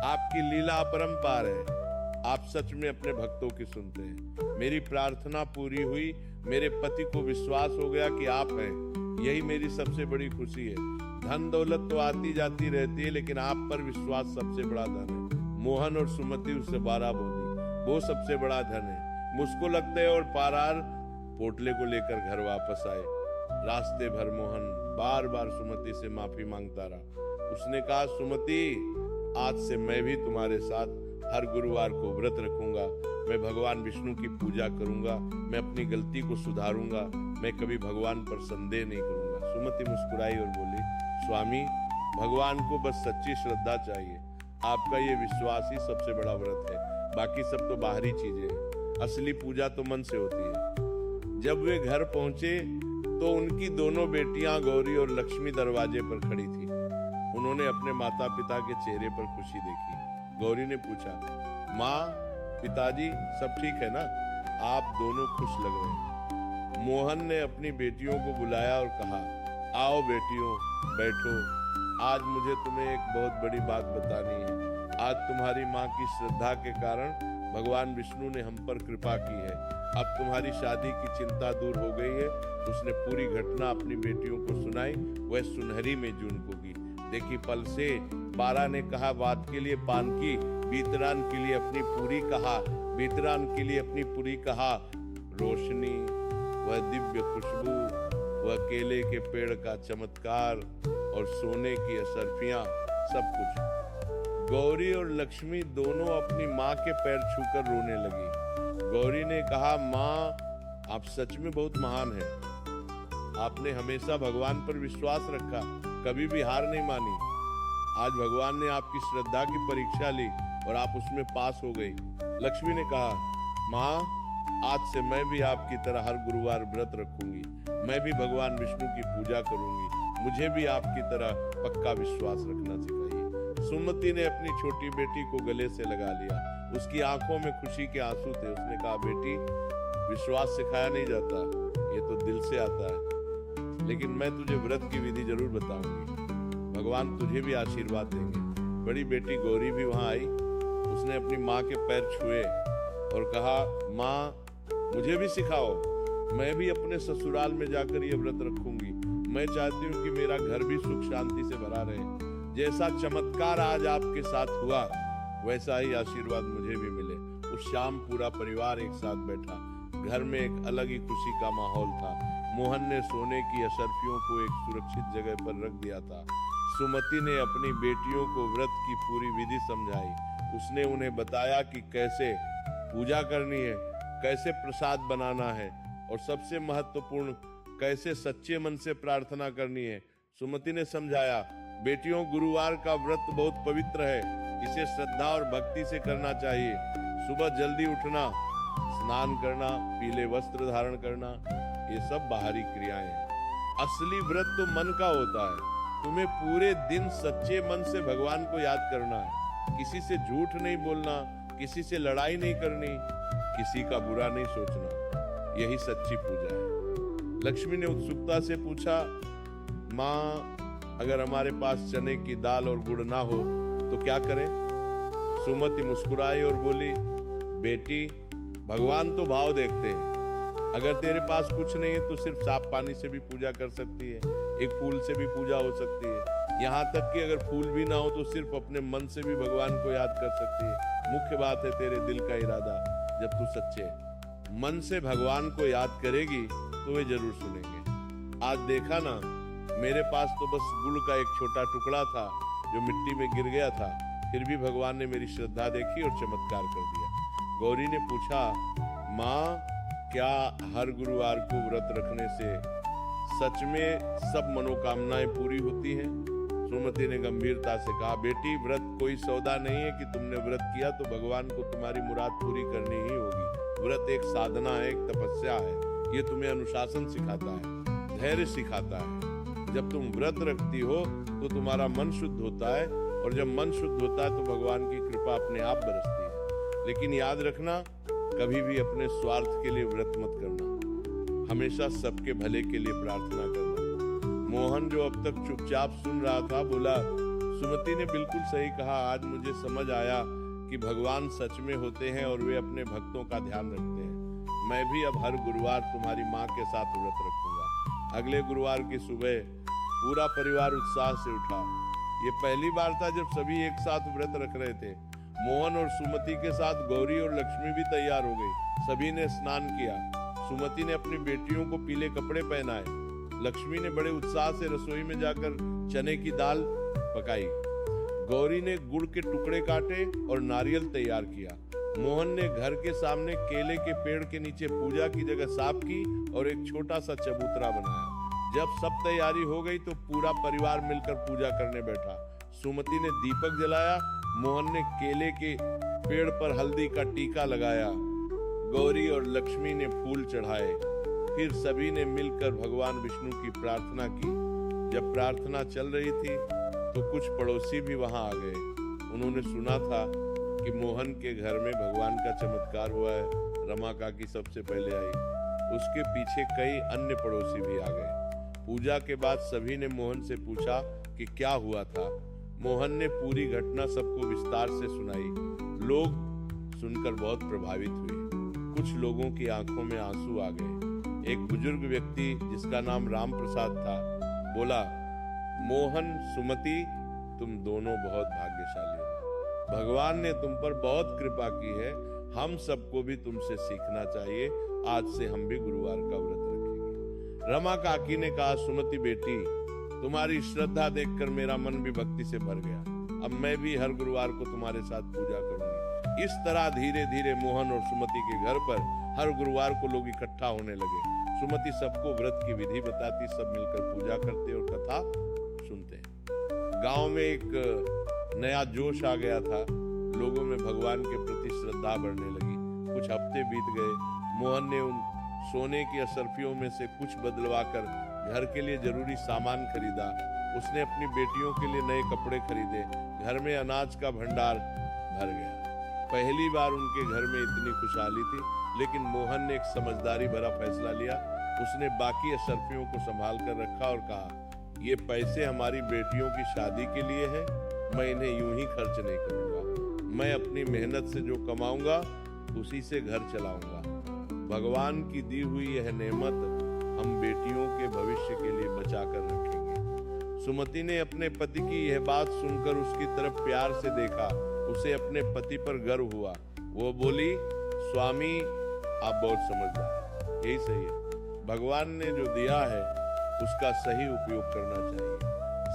आपकी लीला अपरंपार है। आप सच में अपने भक्तों की सुनते हैं। मेरी प्रार्थना पूरी हुई। मेरे पति को विश्वास हो गया कि आप हैं। यही मेरी सबसे बड़ी खुशी है। धन दौलत तो आती जाती रहती है, लेकिन आप पर विश्वास सबसे बड़ा धन है। मोहन और सुमति उससे 12 बोली, वो सबसे बड़ा धन है। मुझको लगता है। और पारार पोटले को लेकर घर वापस आए। रास्ते भर मोहन बार बार सुमति से माफी मांगता रहा। उसने कहा, सुमति, आज से मैं भी तुम्हारे साथ हर गुरुवार को व्रत रखूंगा। मैं भगवान विष्णु की पूजा करूंगा। मैं अपनी गलती को सुधारूंगा। मैं कभी भगवान पर संदेह नहीं करूंगा। सुमति मुस्कुराई और बोली, स्वामी, भगवान को बस सच्ची श्रद्धा चाहिए। आपका ये विश्वास ही सबसे बड़ा व्रत है। बाकी सब तो बाहरी चीजें हैं। असली पूजा तो मन से होती है। जब वे घर पहुंचे तो उनकी दोनों बेटियां गौरी और लक्ष्मी दरवाजे पर खड़ी थी। उन्होंने अपने माता पिता के चेहरे पर खुशी देखी। गौरी ने पूछा, माँ, पिताजी सब ठीक है ना? आप दोनों खुश लग रहे हैं। मोहन ने अपनी बेटियों को बुलाया और कहा, आओ बेटियों, बैठो। आज मुझे तुम्हें एक बहुत बड़ी बात बतानी है। आज तुम्हारी माँ की श्रद्धा के कारण भगवान विष्णु ने हम पर कृपा की है। अब तुम्हारी शादी की चिंता दूर हो गई है। उसने पूरी घटना अपनी बेटियों को सुनाई। वह सुनहरी में जून होगी। देखी पल से पारा ने कहा, बात के लिए पान की, बीतरान के लिए अपनी पूरी कहा, बीतरान के लिए अपनी पूरी कहा। रोशनी, वह दिव्य खुशबू, वह केले के पेड़ का चमत्कार और सोने की अशर्फियां, सब कुछ। गौरी और लक्ष्मी दोनों अपनी माँ के पैर छूकर रोने लगी। गौरी ने कहा, माँ, आप सच में बहुत महान हैं। आपने हमेशा भगवान पर विश्वास रखा, कभी भी हार नहीं मानी। आज भगवान ने आपकी श्रद्धा की परीक्षा ली और आप उसमें पास हो गई। लक्ष्मी ने कहा, माँ, आज से मैं भी आपकी तरह हर गुरुवार व्रत रखूंगी। मैं भी भगवान विष्णु की पूजा करूंगी। मुझे भी आपकी तरह पक्का विश्वास रखना सिखाइए। सुमति ने अपनी छोटी बेटी को गले से लगा लिया। उसकी आंखों में खुशी के आंसू थे। उसने कहा, बेटी, विश्वास सिखाया नहीं जाता, ये तो दिल से आता है। लेकिन मैं तुझे व्रत की विधि जरूर बताऊंगी। भगवान तुझे भी आशीर्वाद देंगे। बड़ी बेटी गौरी भी वहां आई। उसने अपनी माँ के पैर छुए और कहा, माँ मुझे भी सिखाओ, मैं भी अपने ससुराल में जाकर ये व्रत रखूंगी। मैं चाहती हूँ कि मेरा घर भी सुख शांति से भरा रहे। जैसा चमत्कार आज आपके साथ हुआ, वैसा ही आशीर्वाद मुझे भी मिले। उस शाम पूरा परिवार एक साथ बैठा। घर में एक अलग ही खुशी का माहौल था। मोहन ने सोने की अशर्फियों को एक सुरक्षित जगह पर रख दिया था। सुमति ने अपनी बेटियों को व्रत की पूरी विधि समझाई। उसने उन्हें बताया कि कैसे पूजा करनी है, कैसे प्रसाद बनाना है और सबसे महत्वपूर्ण कैसे सच्चे मन से प्रार्थना करनी है। सुमति ने समझाया, बेटियों, गुरुवार का व्रत बहुत पवित्र है, इसे श्रद्धा और भक्ति से करना चाहिए। सुबह जल्दी उठना, स्नान करना, पीले वस्त्र धारण करना, ये सब बाहरी क्रियाएं हैं। असली व्रत तो मन का होता है। तुम्हें पूरे दिन सच्चे मन से भगवान को याद करना है। किसी से झूठ नहीं बोलना, किसी से लड़ाई नहीं करनी, किसी का बुरा नहीं सोचना। यही सच्ची पूजा है। लक्ष्मी ने उत्सुकता से पूछा, माँ, अगर हमारे पास चने की दाल और गुड़ ना हो तो क्या करें? सुमति मुस्कुराई और बोली, बेटी, भगवान तो भाव देखते हैं। अगर तेरे पास कुछ नहीं है तो सिर्फ साफ पानी से भी पूजा कर सकती है, एक फूल से भी पूजा हो सकती है। यहाँ तक कि अगर फूल भी ना हो तो सिर्फ अपने मन से भी भगवान को याद कर सकती है। मुख्य बात है तेरे दिल का इरादा। जब तू सच्चे मन से भगवान को याद करेगी तो वे जरूर सुनेंगे। आज देखा ना, मेरे पास तो बस गुड़ का एक छोटा टुकड़ा था जो मिट्टी में गिर गया था, फिर भी भगवान ने मेरी श्रद्धा देखी और चमत्कार कर दिया। गौरी ने पूछा, माँ, क्या हर गुरुवार को व्रत रखने से सच में सब मनोकामनाएं पूरी होती हैं? सुमति ने गंभीरता से कहा, बेटी, व्रत कोई सौदा नहीं है कि तुमने व्रत किया तो भगवान को तुम्हारी मुराद पूरी करनी ही होगी। व्रत एक साधना है, एक तपस्या है। ये तुम्हें अनुशासन सिखाता है, धैर्य सिखाता है। जब तुम व्रत रखती हो तो तुम्हारा मन शुद्ध होता है, और जब मन शुद्ध होता है तो भगवान की कृपा अपने आप बरसती है। लेकिन याद रखना, कभी भी अपने स्वार्थ के लिए व्रत मत करना, हमेशा सबके भले के लिए प्रार्थना करना। मोहन, जो अब तक चुपचाप सुन रहा था, बोला, सुमति ने बिल्कुल सही कहा। आज मुझे समझ आया कि भगवान सच में होते हैं और वे अपने भक्तों का ध्यान रखते हैं। मैं भी अब हर गुरुवार तुम्हारी माँ के साथ व्रत रखूंगा। अगले गुरुवार की सुबह पूरा परिवार उत्साह से उठा। ये पहली बार था जब सभी एक साथ व्रत रख रहे थे। मोहन और सुमति के साथ गौरी और लक्ष्मी भी तैयार हो गई। सभी ने स्नान किया। सुमति ने अपनी बेटियों को पीले कपड़े पहनाए। लक्ष्मी ने बड़े उत्साह से रसोई में जाकर चने की दाल पकाई। गौरी ने गुड़ के टुकड़े काटे और नारियल तैयार किया। मोहन ने घर के सामने केले के पेड़ के नीचे पूजा की जगह साफ की और एक छोटा सा चबूतरा बनाया। जब सब तैयारी हो गई तो पूरा परिवार मिलकर पूजा करने बैठा। सुमति ने दीपक जलाया, मोहन ने केले के पेड़ पर हल्दी का टीका लगाया, गौरी और लक्ष्मी ने फूल चढ़ाए। फिर सभी ने मिलकर भगवान विष्णु की प्रार्थना की। जब प्रार्थना चल रही थी तो कुछ पड़ोसी भी वहां आ गए। उन्होंने सुना था कि मोहन के घर में भगवान का चमत्कार हुआ है। रमा काकी सबसे पहले आई। उसके पीछे कई अन्य पड़ोसी भी आ गए। पूजा के बाद सभी ने मोहन से पूछा कि क्या हुआ था। मोहन ने पूरी घटना सबको विस्तार से सुनाई। लोग सुनकर बहुत प्रभावित हुए। कुछ लोगों की आंखों में आंसू आ गए। एक बुजुर्ग व्यक्ति जिसका नाम राम प्रसाद था बोला, मोहन, सुमति, तुम दोनों बहुत भाग्यशाली हो। भगवान ने तुम पर बहुत कृपा की है। हम सबको भी तुमसे सीखना चाहिए। आज से हम भी गुरुवार का व्रत रखेंगे। रमा काकी ने कहा, सुमति बेटी, तुम्हारी श्रद्धा देखकर मेरा मन भी भक्ति से भर गया। अब मैं भी हर गुरुवार को तुम्हारे साथ पूजा करूंगी। इस तरह धीरे धीरे मोहन और सुमति के घर पर हर गुरुवार को लोग इकट्ठा होने लगे। सुमति सबको व्रत की विधि बताती, सब मिलकर पूजा करते और कथा सुनते। गांव में एक नया जोश आ गया था। लोगों में भगवान के प्रति श्रद्धा बढ़ने लगी। कुछ हफ्ते बीत गए। मोहन ने उन सोने की अशर्फियों में से कुछ बदलवाकर घर के लिए जरूरी सामान खरीदा। उसने अपनी बेटियों के लिए नए कपड़े खरीदे। घर में अनाज का भंडार भर गया। पहली बार उनके घर में इतनी खुशहाली थी। लेकिन मोहन ने एक समझदारी भरा फैसला लिया। उसने बाकी अशर्फियों को संभाल कर रखा और कहा, ये पैसे हमारी बेटियों की शादी के लिए है मैं इन्हें यूं ही खर्च नहीं करूंगा। मैं अपनी मेहनत से जो कमाऊंगा उसी से घर चलाऊंगा। भगवान की दी हुई यह नेमत हम बेटियों के भविष्य के लिए बचा कर रखेंगे। सुमति ने अपने पति की यह बात सुनकर उसकी तरफ प्यार से देखा। उसे अपने पति पर गर्व हुआ। वो बोली, स्वामी आप बहुत समझदार हैं। यही सही है, भगवान ने जो दिया है उसका सही उपयोग करना चाहिए।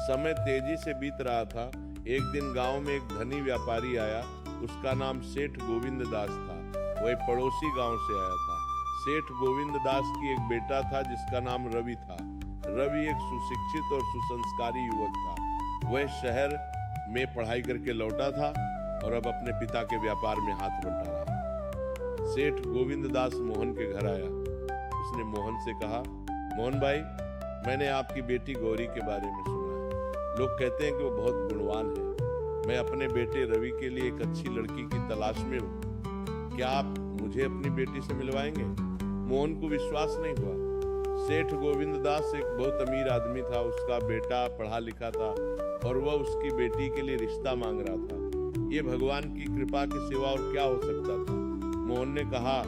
समय तेजी से बीत रहा था। एक दिन गांव में एक धनी व्यापारी आया। उसका नाम सेठ गोविंद दास था। वह एक पड़ोसी गांव से आया था। सेठ गोविंद दास की एक बेटा था जिसका नाम रवि था। रवि एक सुशिक्षित और सुसंस्कारी युवक था। वह शहर में पढ़ाई करके लौटा था और अब अपने पिता के व्यापार में हाथ बंटा रहा। सेठ गोविंद दास मोहन के घर आया। उसने मोहन से कहा, मोहन भाई, मैंने आपकी बेटी गौरी के बारे में सुना है। लोग कहते हैं कि वो बहुत गुणवान है। मैं अपने बेटे रवि के लिए एक अच्छी लड़की की तलाश में हूँ। क्या आप मुझे अपनी बेटी से मिलवाएंगे? मोहन को विश्वास नहीं हुआ। सेठ गोविंद दास एक बहुत अमीर आदमी था। उसका बेटा पढ़ा लिखा था और वह उसकी बेटी के लिए रिश्ता मांग रहा था। ये भगवान की कृपा के सिवा और क्या हो सकता था? मोहन ने कहा,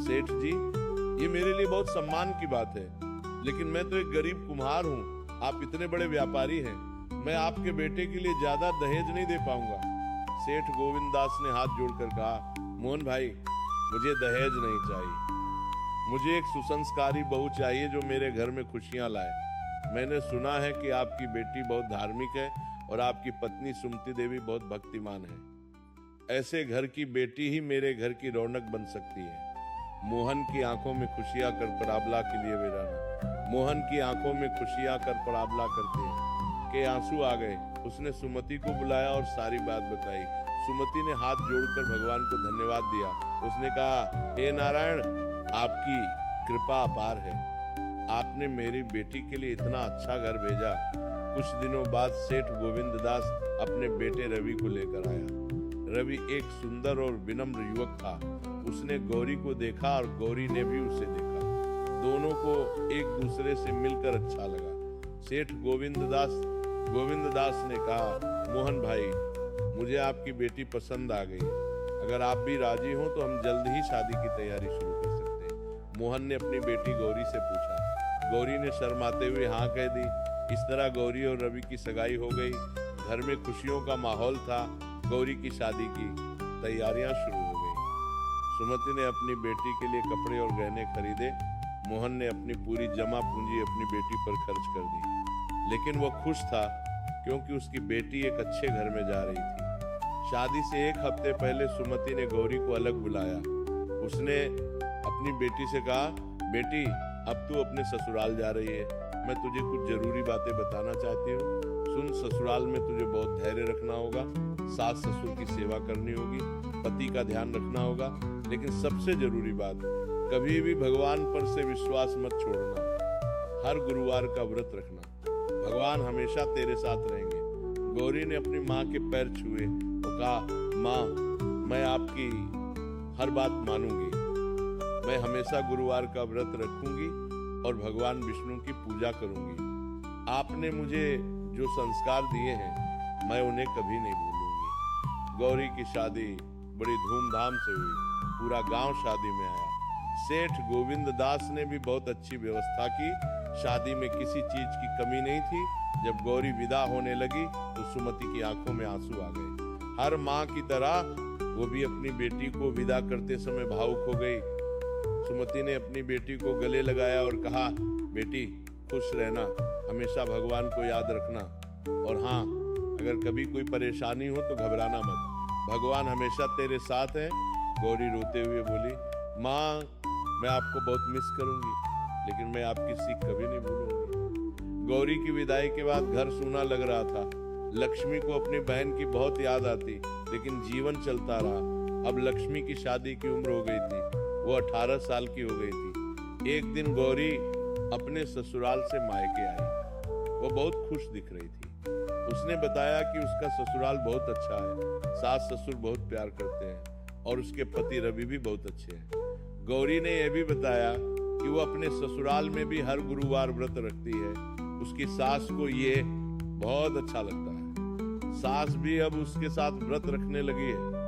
सेठ जी, ये मेरे लिए बहुत सम्मान की बात है, लेकिन मैं तो एक गरीब कुम्हार हूँ। आप इतने बड़े व्यापारी हैं, मैं आपके बेटे के लिए ज्यादा दहेज नहीं दे पाऊंगा। सेठ गोविंद दास ने हाथ जोड़कर कहा, मोहन भाई, मुझे दहेज नहीं चाहिए। मुझे एक सुसंस्कारी बहू चाहिए जो मेरे घर में खुशियां लाए। मैंने सुना है कि आपकी बेटी बहुत धार्मिक है और आपकी पत्नी सुमति देवी बहुत भक्तिमान है। ऐसे घर की बेटी ही मेरे घर की रौनक बन सकती है। मोहन की आंखों में खुशियां कर पराबला के लिए वीराना। मोहन की आंखों में खुशियां कर पराबला करते के आंसू आ गए। उसने सुमति को बुलाया और सारी बात बताई। सुमति ने हाथ जोड़कर भगवान को धन्यवाद दिया। उसने कहा, हे नारायण, आपकी कृपा अपार है। आपने मेरी बेटी के लिए इतना अच्छा घर भेजा। कुछ दिनों बाद सेठ गोविंद दास अपने बेटे रवि को लेकर आया। रवि एक सुंदर और विनम्र युवक था। उसने गौरी को देखा और गौरी ने भी उसे देखा। दोनों को एक दूसरे से मिलकर अच्छा लगा। सेठ गोविंद दास ने कहा, मोहन भाई, मुझे आपकी बेटी पसंद आ गई। अगर आप भी राजी हो तो हम जल्द ही शादी की तैयारी शुरू कर सकते हैं। मोहन ने अपनी बेटी गौरी से पूछा। गौरी ने शर्माते हुए हाँ कह दी। इस तरह गौरी और रवि की सगाई हो गई। घर में खुशियों का माहौल था। गौरी की शादी की तैयारियां शुरू हो गई। सुमति ने अपनी बेटी के लिए कपड़े और गहने खरीदे। मोहन ने अपनी पूरी जमा पूंजी अपनी बेटी पर खर्च कर दी। लेकिन वह खुश था क्योंकि उसकी बेटी एक अच्छे घर में जा रही थी। शादी से एक हफ्ते पहले सुमति ने गौरी को अलग बुलाया। उसने अपनी बेटी से कहा, बेटी, अब तू अपने ससुराल जा रही है। मैं तुझे कुछ जरूरी बातें बताना चाहती हूँ। सुन, ससुराल में तुझे बहुत धैर्य रखना होगा। सास ससुर की सेवा करनी होगी। पति का ध्यान रखना होगा। लेकिन सबसे जरूरी बात, कभी भी भगवान पर से विश्वास मत छोड़ना। हर गुरुवार का व्रत रखना। भगवान हमेशा तेरे साथ रहेंगे। गौरी ने अपनी माँ के पैर छुए और कहा, माँ, मैं आपकी हर बात मानूंगी। मैं हमेशा गुरुवार का व्रत रखूंगी और भगवान विष्णु की पूजा करूंगी। आपने मुझे जो संस्कार दिए हैं मैं उन्हें कभी नहीं भूलूंगी। गौरी की शादी बड़ी धूमधाम से हुई। पूरा गांव शादी में आया। सेठ गोविंद दास ने भी बहुत अच्छी व्यवस्था की। शादी में किसी चीज की कमी नहीं थी। जब गौरी विदा होने लगी तो सुमति की आंखों में आंसू आ गए। हर माँ की तरह वो भी अपनी बेटी को विदा करते समय भावुक हो गई। सुमति ने अपनी बेटी को गले लगाया और कहा, बेटी, खुश रहना, हमेशा भगवान को याद रखना, और हाँ, अगर कभी कोई परेशानी हो तो घबराना मत, भगवान हमेशा तेरे साथ है। गौरी रोते हुए बोली, माँ, मैं आपको बहुत मिस करूंगी, लेकिन मैं आपकी सीख कभी नहीं भूलूंगी। गौरी की विदाई के बाद घर सूना लग रहा था। लक्ष्मी को अपनी बहन की बहुत याद आती, लेकिन जीवन चलता रहा। अब लक्ष्मी की शादी की उम्र हो गई थी। वो 18 साल की हो गई थी। एक दिन गौरी अपने ससुराल से मायके आई। वो बहुत खुश दिख रही थी। उसने बताया कि उसका ससुराल बहुत अच्छा है। सास ससुर बहुत प्यार करते हैं और उसके पति रवि भी बहुत अच्छे हैं। गौरी ने यह भी बताया कि वो अपने ससुराल में भी हर गुरुवार व्रत रखती है। उसकी सास को ये बहुत अच्छा लगता है। सास भी अब उसके साथ व्रत रखने लगी है।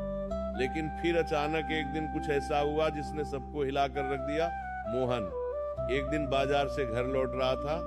लेकिन फिर अचानक एक दिन कुछ ऐसा हुआ जिसने सबको हिलाकर रख दिया। मोहन एक दिन बाजार से घर लौट रहा था